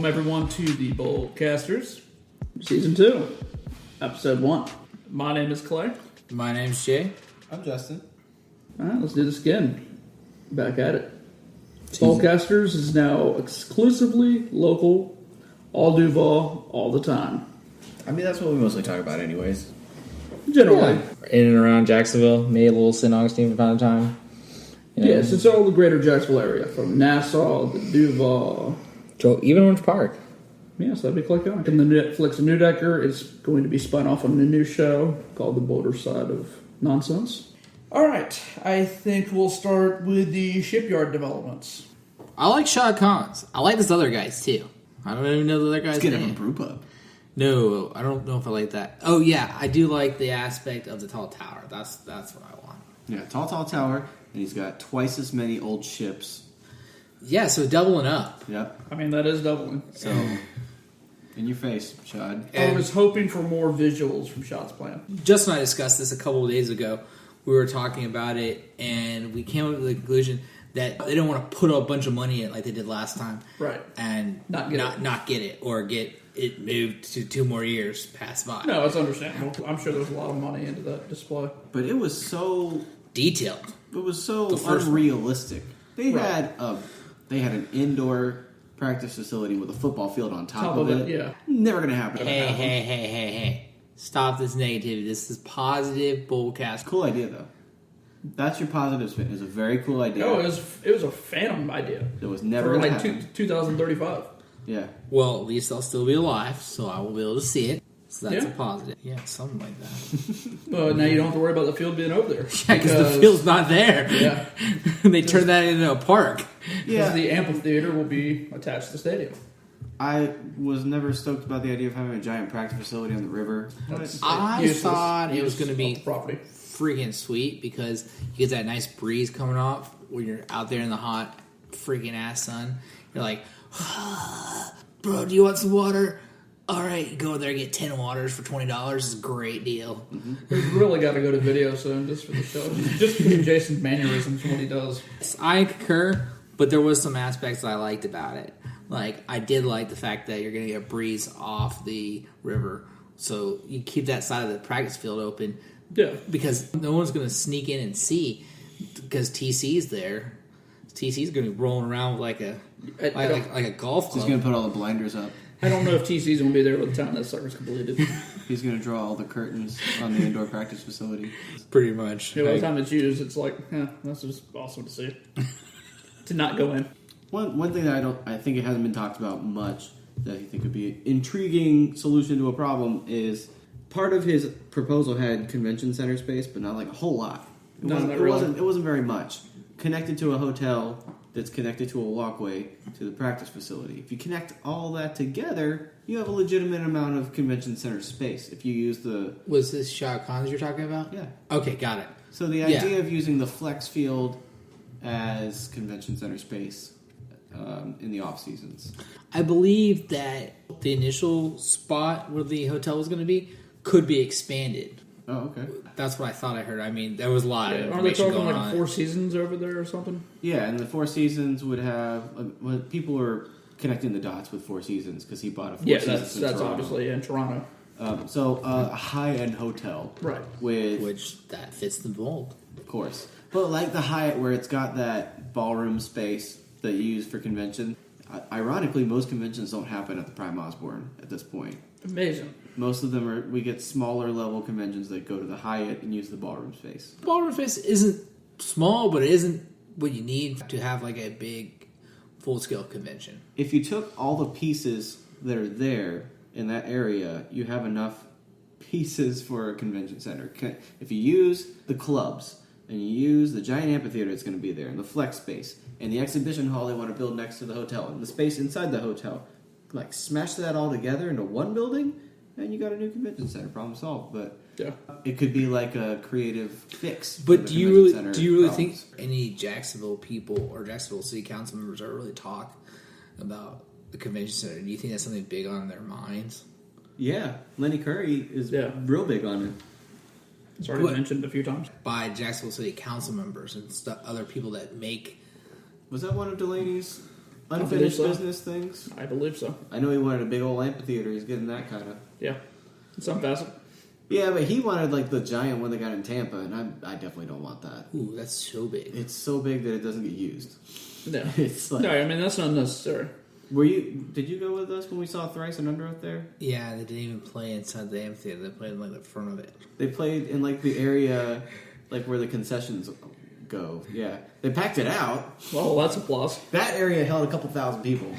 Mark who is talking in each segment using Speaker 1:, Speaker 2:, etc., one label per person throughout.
Speaker 1: Welcome everyone to the Boldcasters, Season 2, Episode 1. My name is Clay.
Speaker 2: My name's Jay.
Speaker 3: I'm Justin.
Speaker 1: Alright, let's do this again. Back at it. Boldcasters is now exclusively local, all Duval, all the time.
Speaker 3: I mean, that's what we mostly talk about anyways.
Speaker 1: Generally.
Speaker 2: Yeah. In and around Jacksonville, maybe a little St. Augustine from time to time. You know,
Speaker 1: Yes, it's all the Greater Jacksonville area, from Nassau to Duval.
Speaker 2: Even Orange Park.
Speaker 1: Yes, that'd be quite good. And the Netflix Newdecker is going to be spun off on a new show called The Bolder Side of Nonsense. All right, I think we'll start with the shipyard developments.
Speaker 2: I like Shad Khan's. I like this other guy's too. I don't even know the other guy's
Speaker 3: Let's get him
Speaker 2: name.
Speaker 3: a brew pub.
Speaker 2: No, I don't know if I like that. Oh yeah, I do like the aspect of the tall tower. That's what I want.
Speaker 3: Yeah, tall tower, and he's got twice as many old ships.
Speaker 2: Yeah, so doubling up.
Speaker 3: Yep.
Speaker 1: I mean, that is doubling.
Speaker 3: So, in your face, Shad.
Speaker 1: I was hoping for more visuals from Shot's plan.
Speaker 2: Justin and I discussed this a couple of days ago. We were talking about it, and we came up with the conclusion that they don't want to put a bunch of money in like they did last time,
Speaker 1: Right.
Speaker 2: And not get it or get it moved to 2 more years pass by.
Speaker 1: No, it's understandable. I'm sure there's a lot of money into that display.
Speaker 3: But it was so
Speaker 2: Detailed.
Speaker 3: unrealistic. They
Speaker 1: Right.
Speaker 3: had an indoor practice facility with a football field on top of it.
Speaker 1: Yeah.
Speaker 3: Never gonna happen.
Speaker 2: Hey. Stop this negativity. This is positive bullcast.
Speaker 3: Cool idea though. That's your positive spin. It's a very cool idea.
Speaker 1: No, it was a phantom idea.
Speaker 3: It was never
Speaker 1: for
Speaker 3: gonna
Speaker 1: like
Speaker 3: happen.
Speaker 1: 2035.
Speaker 3: Yeah.
Speaker 2: Well, at least I'll still be alive, so I will be able to see it. So that's
Speaker 1: Yeah.
Speaker 2: a positive. Yeah, something like that.
Speaker 1: But now you don't have to worry about the field being over there.
Speaker 2: Yeah, because the field's not there.
Speaker 1: Yeah.
Speaker 2: They turned that into a park.
Speaker 1: Because the amphitheater will be attached to the stadium.
Speaker 3: I was never stoked about the idea of having a giant practice facility on the river.
Speaker 2: I thought it was going to be
Speaker 1: property.
Speaker 2: freaking sweet because you get that nice breeze coming off when you're out there in the hot freaking ass sun. You're like, bro, do you want some water? All right, you go there, get 10 waters for $20. It's a great deal.
Speaker 3: Mm-hmm.
Speaker 1: We've really got to go to video soon just for the show. Just because of Jason's mannerisms and what he does.
Speaker 2: I concur, but there was some aspects that I liked about it. Like, I did like the fact that you're going to get a breeze off the river. So you keep that side of the practice field open.
Speaker 1: Yeah.
Speaker 2: Because no one's going to sneak in and see because TC's there. TC's going to be rolling around with like a golf club.
Speaker 3: He's going to put all the blinders up.
Speaker 1: I don't know if TC's going to be there by the time that sucker's completed.
Speaker 3: He's going to draw all the curtains on the indoor practice facility.
Speaker 2: Pretty much.
Speaker 1: By the time it's used, it's like, that's just awesome to see. To not go in.
Speaker 3: One thing that I think it hasn't been talked about much that I think would be an intriguing solution to a problem is part of his proposal had convention center space, but not like a whole lot. It wasn't very much. Connected to a hotel that's connected to a walkway to the practice facility. If you connect all that together, you have a legitimate amount of convention center space. If you use the...
Speaker 2: Was this Shad Khan's you're talking about?
Speaker 3: Yeah.
Speaker 2: Okay, got it.
Speaker 3: So the idea of using the flex field as convention center space in the off seasons.
Speaker 2: I believe that the initial spot where the hotel was going to be could be expanded.
Speaker 3: Oh, okay.
Speaker 2: That's what I thought I heard. I mean, there was a lot of
Speaker 1: Aren't they
Speaker 2: information
Speaker 1: talking
Speaker 2: going
Speaker 1: like
Speaker 2: on.
Speaker 1: 4 seasons over there or something?
Speaker 3: Yeah, and the Four Seasons would have... people are connecting the dots with Four Seasons because he bought a Four Seasons in
Speaker 1: that's
Speaker 3: Toronto.
Speaker 1: obviously in Toronto.
Speaker 3: So a high-end hotel.
Speaker 1: Right.
Speaker 2: Which that fits the mold.
Speaker 3: Of course. But like the Hyatt where it's got that ballroom space that you use for convention. Ironically, most conventions don't happen at the Prime Osborne at this point.
Speaker 1: Amazing.
Speaker 3: Most of them we get smaller level conventions that go to the Hyatt and use the ballroom space.
Speaker 2: Ballroom space isn't small, but it isn't what you need to have like a big full-scale convention.
Speaker 3: If you took all the pieces that are there in that area, you have enough pieces for a convention center. If you use the clubs and you use the giant amphitheater that's going to be there and the flex space and the exhibition hall they want to build next to the hotel and the space inside the hotel, like smash that all together into one building and you got a new convention center. Problem solved. But
Speaker 1: Yeah.
Speaker 3: it could be like a creative fix. for
Speaker 2: But
Speaker 3: the
Speaker 2: do you
Speaker 3: convention center
Speaker 2: really
Speaker 3: problems.
Speaker 2: think any Jacksonville people or Jacksonville City Council members are really talk about the convention center? Do you think that's something big on their minds?
Speaker 3: Yeah, Lenny Curry is
Speaker 1: Yeah.
Speaker 3: real big on it.
Speaker 1: It's already
Speaker 2: What?
Speaker 1: mentioned a few times.
Speaker 2: By Jacksonville City Council members and other people that make...
Speaker 3: Was that one of Delaney's unfinished
Speaker 1: so.
Speaker 3: business things.
Speaker 1: I believe so.
Speaker 3: I know he wanted a big old amphitheater. He's getting that kind of.
Speaker 1: Yeah. In some facet.
Speaker 3: Yeah, but he wanted like the giant one they got in Tampa, and I definitely don't want that.
Speaker 2: Ooh, that's so big.
Speaker 3: It's so big that it doesn't get used.
Speaker 1: No.
Speaker 3: It's like,
Speaker 1: No, I mean, that's not necessary.
Speaker 3: Did you go with us when we saw Thrice and Under up there?
Speaker 2: Yeah, they didn't even play inside the amphitheater. They played in like the front of it.
Speaker 3: They played in like the area, like where the concessions go. Yeah, they packed it out.
Speaker 1: Well, that's a plus.
Speaker 3: That area held a couple thousand people.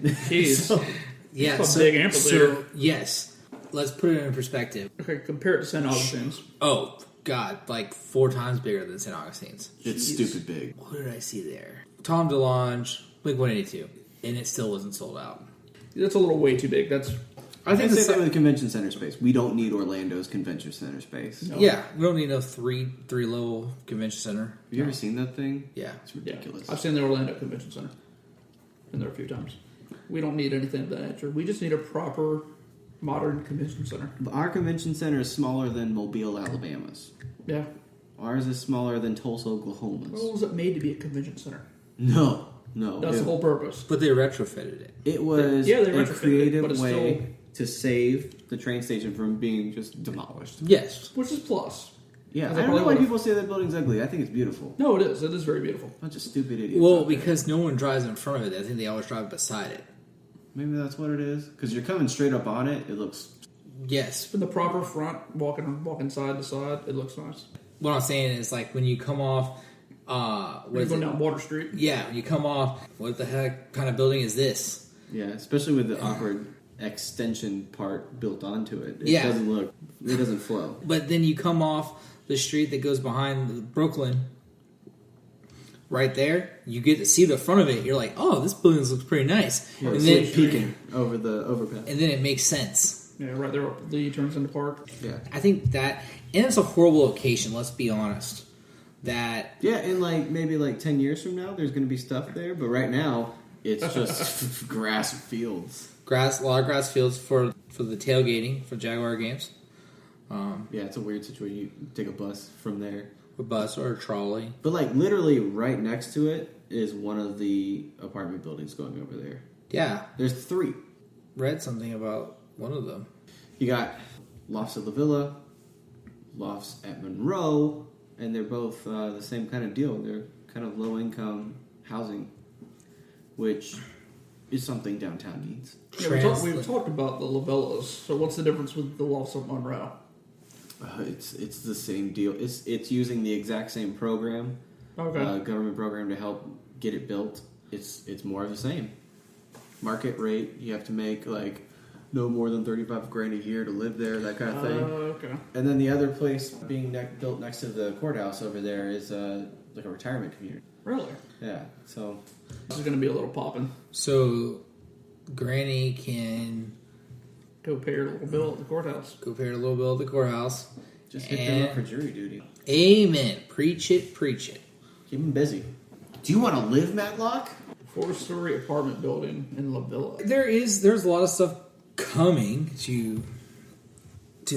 Speaker 1: Jeez.
Speaker 3: So,
Speaker 2: Yeah,
Speaker 1: It's a big amphitheater.
Speaker 2: So, yes. Let's put it in perspective.
Speaker 1: Okay, compare it to St. Augustine's.
Speaker 2: Oh, God, like 4 times bigger than St. Augustine's.
Speaker 3: it's stupid big.
Speaker 2: What did I see there? Tom DeLonge, Blink 182, and it still wasn't sold out.
Speaker 1: That's a little way too big. That's
Speaker 3: I think the same with the convention center space. We don't need Orlando's convention center space.
Speaker 1: No.
Speaker 2: Yeah, we don't need no three level convention center.
Speaker 3: Have you ever seen that thing?
Speaker 2: Yeah.
Speaker 3: It's ridiculous.
Speaker 1: I've seen the Orlando Convention Center. Been there a few times. We don't need anything of that nature. We just need a proper, modern convention center.
Speaker 3: Our convention center is smaller than Mobile, Alabama's.
Speaker 1: Yeah.
Speaker 3: Ours is smaller than Tulsa, Oklahoma's.
Speaker 1: Well, was it made to be a convention center?
Speaker 3: No.
Speaker 1: That's the whole purpose.
Speaker 2: But they retrofitted it.
Speaker 3: It was
Speaker 1: they
Speaker 3: a
Speaker 1: retrofitted it,
Speaker 3: creative
Speaker 1: but it's
Speaker 3: way to save the train station from being just demolished.
Speaker 2: Yes.
Speaker 1: Which is plus.
Speaker 3: Yeah,
Speaker 1: Because
Speaker 3: I
Speaker 1: they
Speaker 3: don't know
Speaker 1: probably
Speaker 3: why
Speaker 1: would've-
Speaker 3: people say that building's ugly. I think it's beautiful.
Speaker 1: No, it is. It is very beautiful.
Speaker 3: Bunch of stupid idiots.
Speaker 2: Well,
Speaker 3: out there.
Speaker 2: because no one drives in front of it. I think they always drive beside it.
Speaker 3: Maybe that's what it is. Because you're coming straight up on it, it looks.
Speaker 2: Yes.
Speaker 1: In the proper front, walking side to side, it looks nice.
Speaker 2: What I'm saying is, like, when you come off... what
Speaker 1: We're
Speaker 2: is
Speaker 1: going
Speaker 2: it?
Speaker 1: down Water Street.
Speaker 2: Yeah, when you come off, what the heck kind of building is this?
Speaker 3: Yeah, especially with the awkward extension part built onto it. It
Speaker 2: Yeah.
Speaker 3: it doesn't flow.
Speaker 2: But then you come off the street that goes behind Brooklyn, right there, you get to see the front of it. You're like, oh, this building looks pretty nice.
Speaker 3: Yeah,
Speaker 2: and
Speaker 3: it's
Speaker 2: then
Speaker 3: like peeking over the overpass.
Speaker 2: and then it makes sense.
Speaker 1: Yeah, right there. The U-turns into Park.
Speaker 3: Yeah.
Speaker 2: I think that, and it's a horrible location, let's be honest. That,
Speaker 3: Yeah, in like maybe like 10 years from now, there's going to be stuff there. But right now, it's just grass fields.
Speaker 2: a lot of grass fields for the tailgating for Jaguar games.
Speaker 3: Yeah, it's a weird situation. You take a bus from there.
Speaker 2: A bus or a trolley.
Speaker 3: But like literally right next to it is one of the apartment buildings going over there.
Speaker 2: Yeah,
Speaker 3: There's 3.
Speaker 2: read something about one of them.
Speaker 3: You got Lofts at La Villa, Lofts at Monroe, and they're both the same kind of deal. They're kind of low income housing, which is something downtown needs.
Speaker 1: Yeah, we've talked about the Lavellas. So what's the difference with the Lofts of Monroe?
Speaker 3: It's the same deal. It's using the exact same program,
Speaker 1: Okay.
Speaker 3: government program to help get it built. It's more of the same. Market rate. You have to make like no more than $35,000 a year to live there. That kind of thing.
Speaker 1: Okay.
Speaker 3: And then the other place being built next to the courthouse over there is like a retirement community.
Speaker 1: Really?
Speaker 3: Yeah. So
Speaker 1: This is going to be a little popping.
Speaker 2: So, Granny can
Speaker 1: Go pay your little bill at the courthouse.
Speaker 2: go pay a little bill at the courthouse.
Speaker 3: just hit them up for jury duty.
Speaker 2: Amen. Preach it, preach it.
Speaker 3: Keep them busy. Do you want to live, Matlock?
Speaker 1: 4-story apartment building in La Villa.
Speaker 2: There's a lot of stuff coming to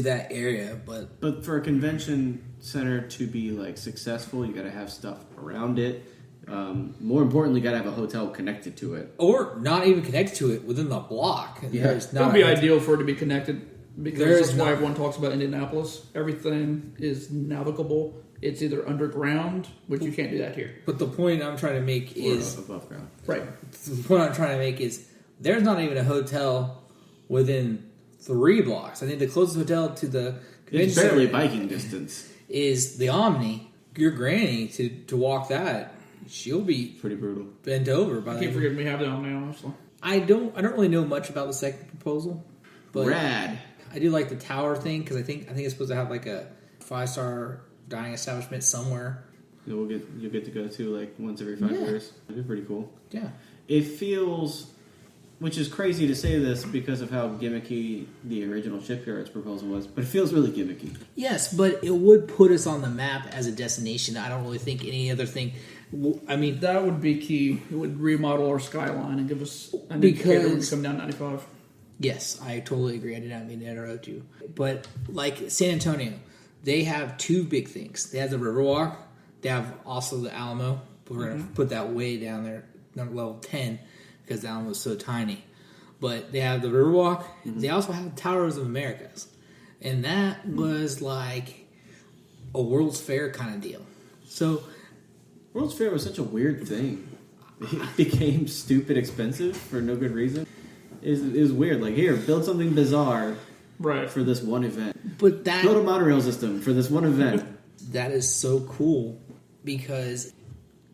Speaker 2: that area,
Speaker 3: But for a convention center to be like successful, you got to have stuff around it. More importantly, you got to have a hotel connected to it.
Speaker 2: or not even connected to it within the block.
Speaker 3: Yeah.
Speaker 2: There's
Speaker 1: It
Speaker 2: not
Speaker 1: would be ideal for it to be connected because
Speaker 2: There's
Speaker 1: that's why
Speaker 2: not-
Speaker 1: everyone talks about Indianapolis. Everything is navigable. It's either underground, which you can't do that here.
Speaker 2: But the point I'm trying to make
Speaker 3: Or
Speaker 2: is
Speaker 3: above ground.
Speaker 1: Right.
Speaker 2: the point I'm trying to make is there's not even a hotel within 3 blocks. I think the closest hotel to the convention
Speaker 3: It's barely
Speaker 2: center
Speaker 3: biking distance.
Speaker 2: is the Omni. Your granny to walk that, she'll be
Speaker 3: Pretty brutal.
Speaker 2: bent over by
Speaker 1: I
Speaker 2: the
Speaker 1: keep forgetting we have that on now, honestly.
Speaker 2: I don't really know much about the second proposal, but
Speaker 3: Rad.
Speaker 2: I do like the tower thing because I think it's supposed to have like a 5-star dining establishment somewhere.
Speaker 3: You'll get to go to like once every 5 years. That'd be pretty cool.
Speaker 2: Yeah.
Speaker 3: It feels, which is crazy to say this because of how gimmicky the original Shipyards proposal was, but it feels really gimmicky.
Speaker 2: Yes, but it would put us on the map as a destination. I don't really think any other thing. I mean,
Speaker 1: That would be key. It would remodel our skyline and give us an indicator when we
Speaker 2: Because-
Speaker 1: come down 95.
Speaker 2: yes, I totally agree. I did not mean to interrupt you. But like San Antonio, they have 2 big things. They have the Riverwalk. They have also the Alamo. But we're going to put that way down there, level 10. because that one was so tiny. But they have the Riverwalk. They also have Towers of Americas. And that was like a World's Fair kind of deal. So
Speaker 3: World's Fair was such a weird thing. It became stupid expensive for no good reason. It was weird. Like, here, build something bizarre for this one event.
Speaker 2: But that
Speaker 3: build a monorail system for this one event.
Speaker 2: That is so cool because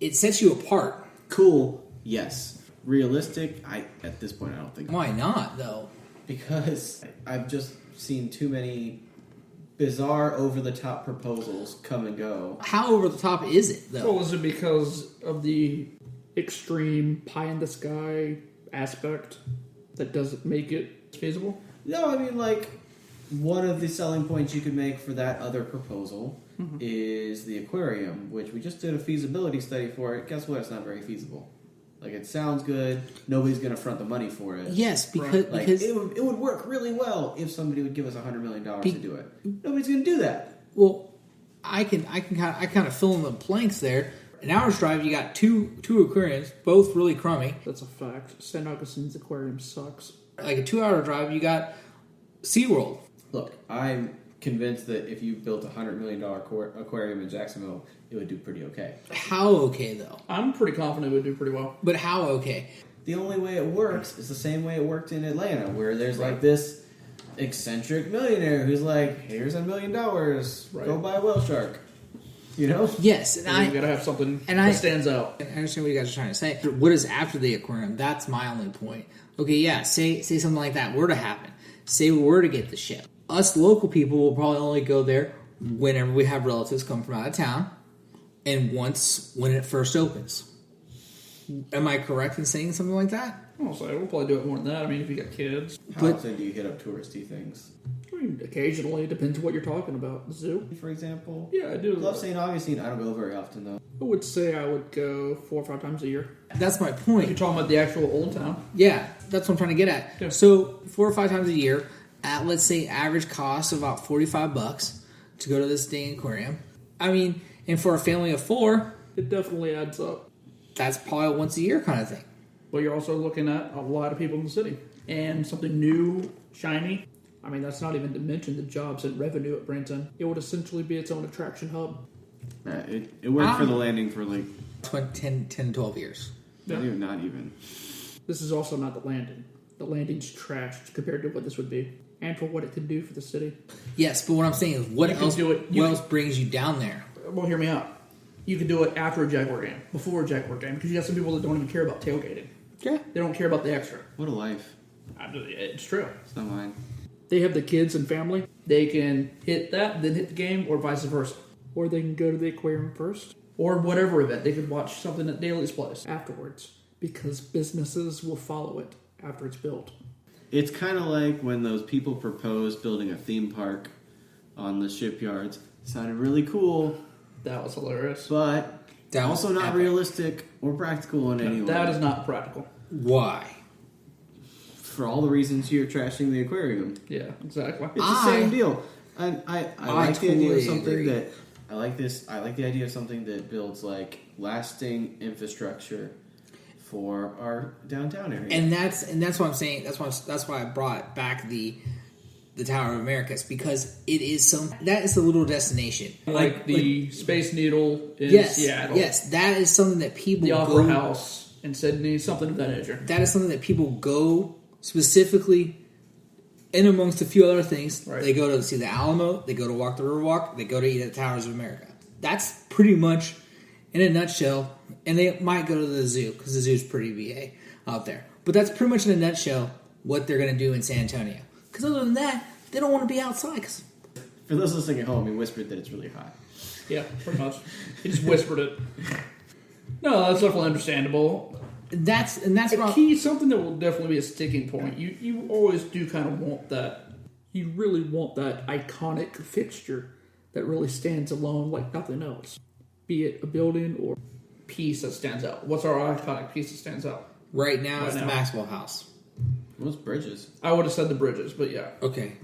Speaker 2: it sets you apart.
Speaker 3: Cool, yes. Realistic, at this point I don't think.
Speaker 2: Why not though?
Speaker 3: Because I've just seen too many bizarre, over-the-top proposals come and go.
Speaker 2: How over the top is it though?
Speaker 1: Well, is it because of the extreme pie-in-the-sky aspect that doesn't make it feasible?
Speaker 3: No, I mean, like, one of the selling points you could make for that other proposal is the aquarium, which we just did a feasibility study for it. Guess what? It's not very feasible. Like, it sounds good. Nobody's going to front the money for it.
Speaker 2: Yes, because
Speaker 3: it would work really well if somebody would give us $100 million to do it. Nobody's going to do that.
Speaker 2: Well, I kind of fill in the blanks there. An hour's drive, you got two aquariums, both really crummy.
Speaker 1: That's a fact. St. Augustine's aquarium sucks.
Speaker 2: Like a 2-hour drive, you got SeaWorld.
Speaker 3: Look, I'm convinced that if you built a $100 million aquarium in Jacksonville, it would do pretty okay.
Speaker 2: How okay though?
Speaker 1: I'm pretty confident it would do pretty well.
Speaker 2: But how okay?
Speaker 3: The only way it works is the same way it worked in Atlanta, where there's like this eccentric millionaire who's like, here's $1 million, go buy a whale shark. You know?
Speaker 2: Yes, and
Speaker 1: you gotta have something that stands out.
Speaker 2: I understand what you guys are trying to say. What is after the aquarium? That's my only point. Okay, yeah, say something like that were to happen. Say we were to get the ship. Us local people will probably only go there whenever we have relatives come from out of town, and when it first opens. Am I correct in saying something like that?
Speaker 1: I'll say we'll probably do it more than that. I mean, if you got kids.
Speaker 3: How often do you hit up touristy things?
Speaker 1: I mean, occasionally. It depends what you're talking about. The zoo?
Speaker 3: For example?
Speaker 1: Yeah, I do.
Speaker 3: Love St. Augustine. I don't go very often, though.
Speaker 1: I would say I would go 4 or 5 times a year.
Speaker 2: That's my point.
Speaker 1: If you're talking about the actual old town.
Speaker 2: Yeah, that's what I'm trying to get at.
Speaker 1: Yeah.
Speaker 2: So 4 or 5 times a year, at let's say average cost of about $45 to go to this dang aquarium. I mean, and for a family of 4,
Speaker 1: it definitely adds up.
Speaker 2: That's probably a once a year kind of thing.
Speaker 1: But you're also looking at a lot of people in the city and something new, shiny. I mean, that's not even to mention the jobs and revenue it brings in. It would essentially be its own attraction hub.
Speaker 3: It worked for the landing for like
Speaker 2: 10, 12 years.
Speaker 1: Yeah.
Speaker 3: Not even.
Speaker 1: This is also not the landing. The landing's trashed compared to what this would be. And for what it could do for the city.
Speaker 2: Yes, but what I'm saying is, what
Speaker 1: You
Speaker 2: else?
Speaker 1: can do it-
Speaker 2: What else brings you down there?
Speaker 1: Well, hear me out. You could do it after a Jaguar game, before a Jaguar game, because you got some people that don't even care about tailgating.
Speaker 2: Yeah.
Speaker 1: They don't care about the extra.
Speaker 3: What a life.
Speaker 1: It's true.
Speaker 3: It's not mine.
Speaker 1: They have the kids and family. They can hit that, then hit the game, or vice versa. Or they can go to the aquarium first. Or whatever event. They could watch something at Daly's place afterwards. Because businesses will follow it after it's built.
Speaker 3: It's kind of like when those people proposed building a theme park on the shipyards. It sounded really cool.
Speaker 1: That was hilarious.
Speaker 3: But
Speaker 2: That was
Speaker 3: also not
Speaker 2: epic.
Speaker 3: realistic or practical in any way.
Speaker 1: That is not practical.
Speaker 2: Why?
Speaker 3: For all the reasons you're trashing the aquarium.
Speaker 1: Yeah, exactly.
Speaker 3: It's the same deal. And I like the idea of
Speaker 2: totally
Speaker 3: something
Speaker 2: agree.
Speaker 3: that I like the idea of something that builds like lasting infrastructure for our downtown area.
Speaker 2: And that's what I'm saying. That's why I brought back the Tower of Americas, because it is that is the little destination.
Speaker 1: Like the Space Needle in Seattle.
Speaker 2: Yes, that is something that people
Speaker 1: The
Speaker 2: go.
Speaker 1: Opera House in Sydney, something of that nature.
Speaker 2: That is something that people go specifically, in amongst a few other things.
Speaker 1: Right.
Speaker 2: They go to see the Alamo. They go to walk the Riverwalk. They go to eat at the Towers of America. That's pretty much, in a nutshell. And they might go to the zoo, because the zoo's pretty VA out there. But that's pretty much in a nutshell what they're going to do in San Antonio. Because other than that, they don't want to be outside.
Speaker 3: For those listening at home, he whispered that it's really hot.
Speaker 1: Yeah, pretty much. He just whispered it. No, that's definitely understandable.
Speaker 2: That's
Speaker 1: A key, something that will definitely be a sticking point. You always do kind of want that. You really want that iconic fixture that really stands alone like nothing else. Be it a building or piece that stands out. What's our iconic piece that stands out?
Speaker 2: Right now,
Speaker 1: Right
Speaker 2: it's
Speaker 1: now.
Speaker 2: the Maxwell House.
Speaker 3: Most bridges.
Speaker 1: I would have said the bridges, but yeah.
Speaker 2: Okay,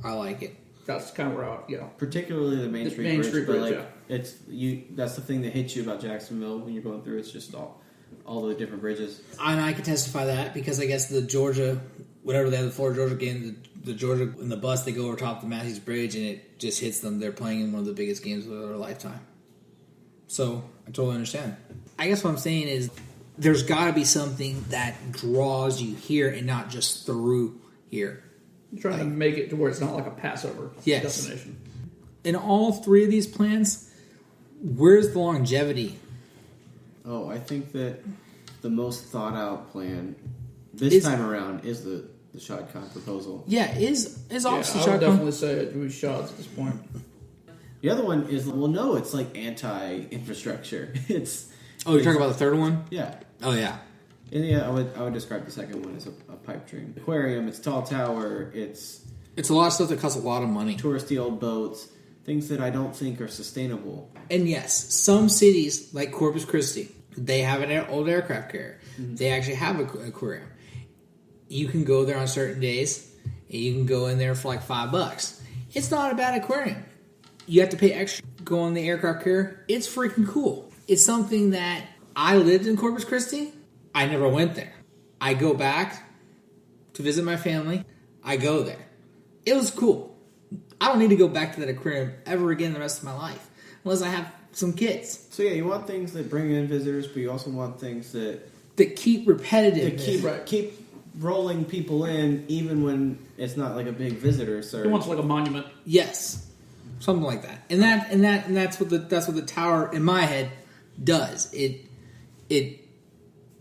Speaker 2: I like it.
Speaker 1: That's kind of where I,
Speaker 3: Particularly the Main
Speaker 1: The
Speaker 3: Street
Speaker 1: Main
Speaker 3: Bridge,
Speaker 1: Street
Speaker 3: but
Speaker 1: Bridge,
Speaker 3: like that's the thing that hits you about Jacksonville when you're going through. It's just all all the different bridges.
Speaker 2: And I can testify that because I guess the Georgia, whatever they have, the Florida Georgia game, the Georgia in the bus, they go over top the Matthews Bridge and it just hits them. They're playing in one of the biggest games of their lifetime. So I totally understand. I guess what I'm saying is there's got to be something that draws you here and not just through here.
Speaker 1: You're trying to make it to where it's not like a Passover destination.
Speaker 2: In all three of these plans, where's the longevity?
Speaker 3: Oh, I think that the most thought out plan this time around is the Shadcon proposal.
Speaker 2: Yeah, is obviously
Speaker 1: I would
Speaker 2: Shadcon.
Speaker 1: definitely say it would be Shads at this point.
Speaker 3: The other one is, well, no, it's like anti-infrastructure.
Speaker 2: Oh, you're talking about the third one?
Speaker 3: Yeah.
Speaker 2: Oh, yeah.
Speaker 3: And yeah, I would describe the second one as a pipe dream. Aquarium, it's tall tower, it's
Speaker 2: a lot of stuff that costs a lot of money.
Speaker 3: touristy old boats, things that I don't think are sustainable.
Speaker 2: And yes, some cities like Corpus Christi, they have an old aircraft carrier. Mm-hmm. They actually have an aquarium. You can go there on certain days, and you can go in there for like $5. It's not a bad aquarium. You have to pay extra. Go on the aircraft carrier. It's freaking cool. It's something that I lived in Corpus Christi. I never went there. I go back to visit my family. I go there. It was cool. I don't need to go back to that aquarium ever again the rest of my life, unless I have some kids.
Speaker 3: So yeah, you want things that bring in visitors, but you also want things that
Speaker 2: keep repetitive.
Speaker 3: Keep rolling people in, even when it's not like a big visitor surge.
Speaker 1: It wants like a monument.
Speaker 2: Yes, something like that. And that's what the tower in my head does.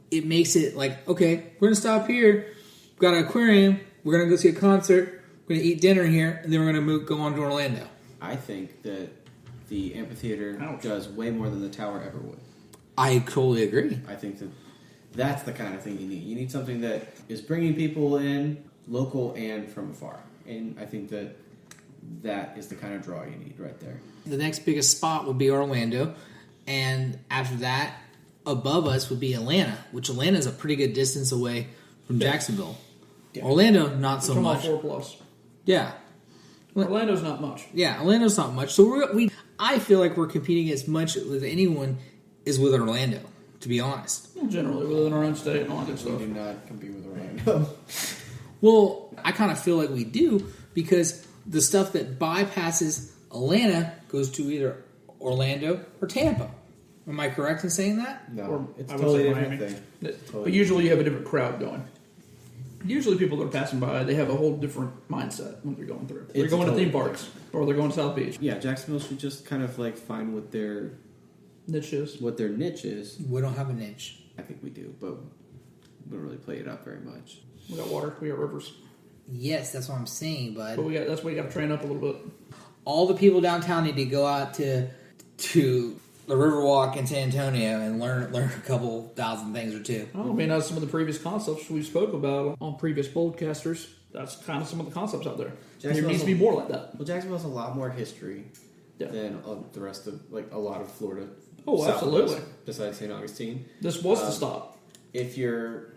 Speaker 2: It makes it like, okay, we're gonna stop here. We've got an aquarium. We're gonna go see a concert. We're gonna eat dinner here, and then we're gonna go on to Orlando.
Speaker 3: I think that the amphitheater does way more than the tower ever would.
Speaker 2: I totally agree.
Speaker 3: I think that's the kind of thing you need. You need something that is bringing people in, local and from afar. And I think that is the kind of draw you need right there.
Speaker 2: The next biggest spot would be Orlando, and after that, above us would be Atlanta, which Atlanta is a pretty good distance away from Jacksonville. Yeah. Orlando, not so much.
Speaker 1: 4+.
Speaker 2: Yeah.
Speaker 1: Orlando's not much.
Speaker 2: Yeah, Orlando's not much. So I feel like we're competing as much with anyone is with Orlando, to be honest.
Speaker 1: Well, generally, within our own state and all that good stuff.
Speaker 3: We do not compete with Orlando.
Speaker 2: Well, I kind of feel like we do because the stuff that bypasses Atlanta goes to either Orlando or Tampa. Am I correct in saying that?
Speaker 3: No, it's a totally different thing.
Speaker 1: But usually you have a different crowd going. Usually people that are passing by, they have a whole different mindset when they're going through. They're going to theme parks, or they're going to South Beach.
Speaker 3: Yeah, Jacksonville should just kind of like find what their
Speaker 1: niche is.
Speaker 3: We
Speaker 2: don't have a niche.
Speaker 3: I think we do, but we don't really play it up very much.
Speaker 1: We got water, we got rivers.
Speaker 2: Yes, that's what I'm saying, bud.
Speaker 1: But that's why you got to train up a little bit.
Speaker 2: All the people downtown need to go out to the Riverwalk in San Antonio and learn a couple thousand things or two.
Speaker 1: Oh, I mean, that's some of the previous concepts we spoke about on previous Boldcasters. That's kind of some of the concepts out there. There needs to be more like that.
Speaker 3: Well, Jacksonville has a lot more history than the rest of, like, a lot of Florida.
Speaker 1: Oh, absolutely.
Speaker 3: Besides St. Augustine.
Speaker 1: This was the stop.
Speaker 3: If you're,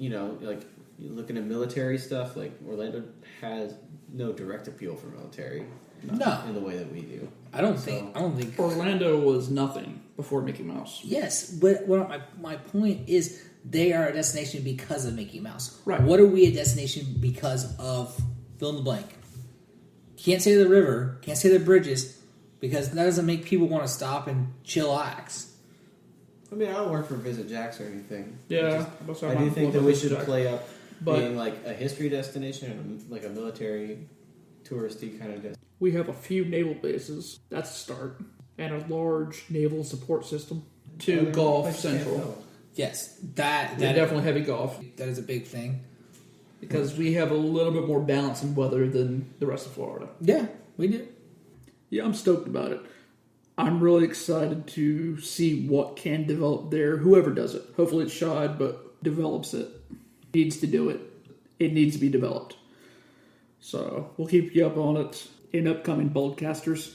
Speaker 3: like, you're looking at military stuff, like, Orlando has no direct appeal for military.
Speaker 2: No.
Speaker 3: In the way that we do.
Speaker 2: I don't think
Speaker 1: Orlando was nothing before Mickey Mouse.
Speaker 2: Yes, but my point is they are a destination because of Mickey Mouse.
Speaker 1: Right.
Speaker 2: What are we a destination because of? Fill in the blank. Can't say the river, can't say the bridges, because that doesn't make people want to stop and chillax.
Speaker 3: I mean, I don't work for Visit Jacks or anything.
Speaker 1: Yeah.
Speaker 3: I do think that we should play up being like a history destination and like a military touristy kind of destination.
Speaker 1: We have a few naval bases. That's a start. And a large naval support system. To Golf Central.
Speaker 2: Yes, that
Speaker 1: definitely heavy golf.
Speaker 2: That is a big thing.
Speaker 1: Because we have a little bit more balance in weather than the rest of Florida.
Speaker 2: Yeah, we do.
Speaker 1: Yeah, I'm stoked about it. I'm really excited to see what can develop there. Whoever does it. Hopefully it's Shad, but develops it. Needs to do it. It needs to be developed. So we'll keep you up on it in upcoming Boldcasters.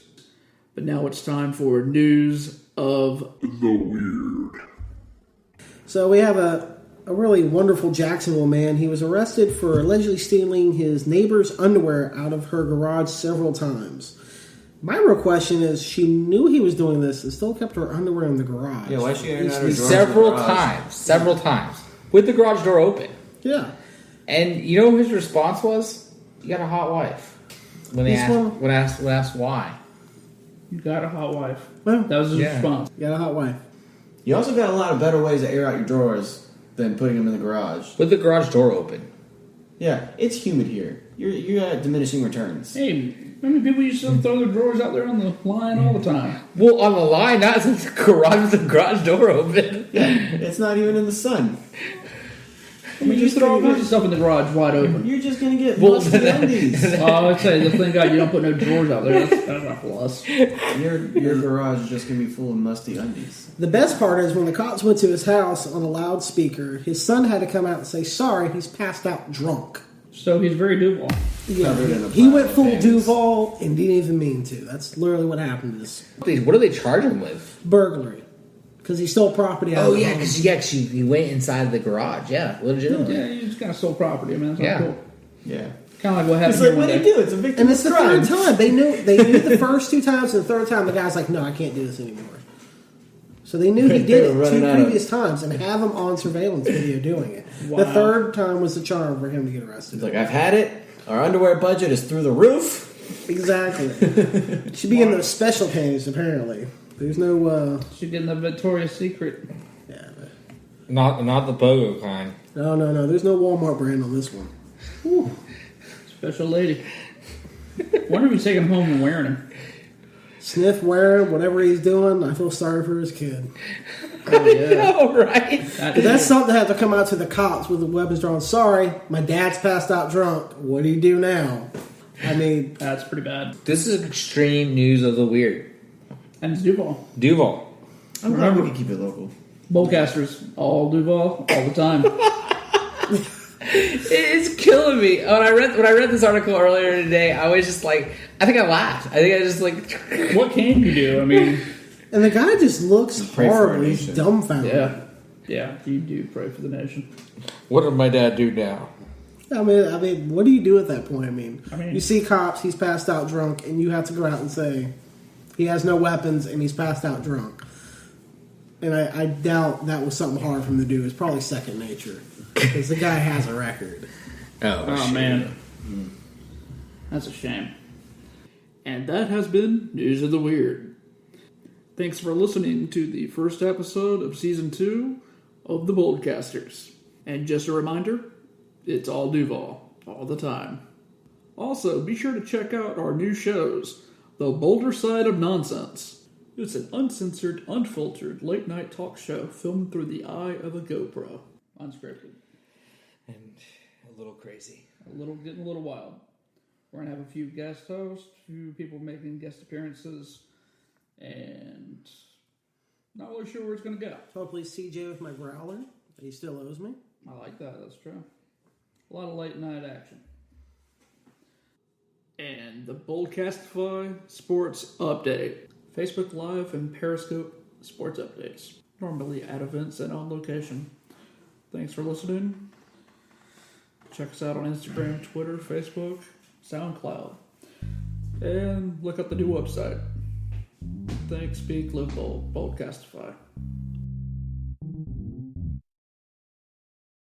Speaker 1: But now it's time for news of the weird.
Speaker 4: So we have a really wonderful Jacksonville man. He was arrested for allegedly stealing his neighbor's underwear out of her garage several times. My real question is, she knew he was doing this and still kept her underwear in the garage.
Speaker 3: Yeah, why is she airing out her drawers?
Speaker 2: Several times. With the garage door open.
Speaker 4: Yeah.
Speaker 2: And you know what his response was? You got a hot wife. When asked why.
Speaker 1: You got a hot wife.
Speaker 4: Well,
Speaker 1: That was his response.
Speaker 4: you got a hot wife.
Speaker 3: You also got a lot of better ways to air out your drawers than putting them in the garage.
Speaker 2: With the garage door open.
Speaker 3: Yeah, it's humid here. You got diminishing returns.
Speaker 1: Hey, I mean, people used to throw their drawers out there on the line all the time.
Speaker 2: Well, on the line, not since the garage door open.
Speaker 3: Yeah, it's not even in the sun.
Speaker 1: I mean, you throw a bunch of stuff in the garage wide open.
Speaker 3: You're just gonna get musty undies.
Speaker 1: I'd say the thing God, you don't put no drawers out there. That's not for us.
Speaker 3: Your garage is just gonna be full of musty undies.
Speaker 4: The best part is when the cops went to his house on a loudspeaker, his son had to come out and say, sorry, he's passed out drunk.
Speaker 1: So he's very Duval.
Speaker 4: Yeah,
Speaker 3: Covered in a
Speaker 4: he
Speaker 3: pile
Speaker 4: went
Speaker 3: of
Speaker 4: full
Speaker 3: panties.
Speaker 4: Duval and didn't even mean to. That's literally what happened to this
Speaker 2: What do they charge him with?
Speaker 4: burglary. Because he stole property out
Speaker 2: Oh,
Speaker 4: of the
Speaker 2: yeah,
Speaker 4: home.
Speaker 2: because he went inside the garage. Yeah, legitimately.
Speaker 1: Yeah, he just kind of sold property. I mean, that's not
Speaker 2: Yeah.
Speaker 1: cool.
Speaker 3: Yeah.
Speaker 1: Kind of like what happened
Speaker 3: It's
Speaker 1: here
Speaker 3: like,
Speaker 1: one
Speaker 3: what do
Speaker 1: day.
Speaker 3: you do? It's a victim
Speaker 4: And it's the
Speaker 3: of crime.
Speaker 4: third time. They knew the first two times, and the third time the guy's like, no, I can't do this anymore. So they knew he
Speaker 3: They
Speaker 4: did
Speaker 3: were
Speaker 4: it
Speaker 3: running
Speaker 4: two
Speaker 3: out of-
Speaker 4: previous times and have him on surveillance video doing it.
Speaker 1: Wow.
Speaker 4: The third time was the charm for him to get arrested.
Speaker 3: It's like, I've had it. Our underwear budget is through the roof.
Speaker 4: Exactly. Should be in those special panties, apparently. There's no,
Speaker 1: She's getting the Victoria's Secret.
Speaker 4: yeah.
Speaker 2: Not the pogo kind.
Speaker 4: No. There's no Walmart brand on this one.
Speaker 1: Special lady. Wonder if he's taking him home and wearing him.
Speaker 4: Sniff, wearing, whatever he's doing, I feel sorry for his kid.
Speaker 1: Oh, yeah.
Speaker 2: Oh, right.
Speaker 1: That
Speaker 4: But that's something that have to come out to the cops with the weapons drawn. Sorry, my dad's passed out drunk. What do you do now? I mean,
Speaker 1: That's pretty bad.
Speaker 2: This is extreme news of the weird.
Speaker 1: And it's Duval.
Speaker 2: Duval.
Speaker 3: I'm glad we can keep it local.
Speaker 1: Boldcasters, all Duval, all the time.
Speaker 2: It's killing me. When I read this article earlier today, I was just like, I think I laughed. I think I just like,
Speaker 1: What can you do? I mean,
Speaker 4: and the guy just looks
Speaker 3: Pray for our
Speaker 4: horrible. He's
Speaker 3: nation.
Speaker 4: dumbfounded.
Speaker 1: yeah, you do pray for the nation.
Speaker 2: what did my dad do now?
Speaker 4: I mean, what do you do at that point? I mean,
Speaker 1: mean-
Speaker 4: you see cops, he's passed out drunk, and you have to go out and say he has no weapons and he's passed out drunk. And I doubt that was something hard for him to do. It's probably second nature because the guy has a record.
Speaker 1: Oh, man. That's a shame. And that has been News of the Weird. Thanks for listening to the first episode of Season 2 of the Boldcasters. And just a reminder, it's all Duval, all the time. Also, be sure to check out our new shows, The Bolder Side of Nonsense. It's an uncensored, unfiltered, late-night talk show filmed through the eye of a GoPro. Unscripted.
Speaker 2: And a little crazy.
Speaker 1: Getting a little wild. We're going to have a few guest hosts, a few people making guest appearances, and not really sure where it's going to go.
Speaker 4: Hopefully CJ with my growler that he still owes me.
Speaker 1: I like that, that's true. A lot of late night action. And the Boldcastify Sports Update. Facebook Live and Periscope sports updates. Normally at events and on location. Thanks for listening. Check us out on Instagram, Twitter, Facebook, SoundCloud. And look up the new website. Think, Speak, Live Bold. Boldcastify.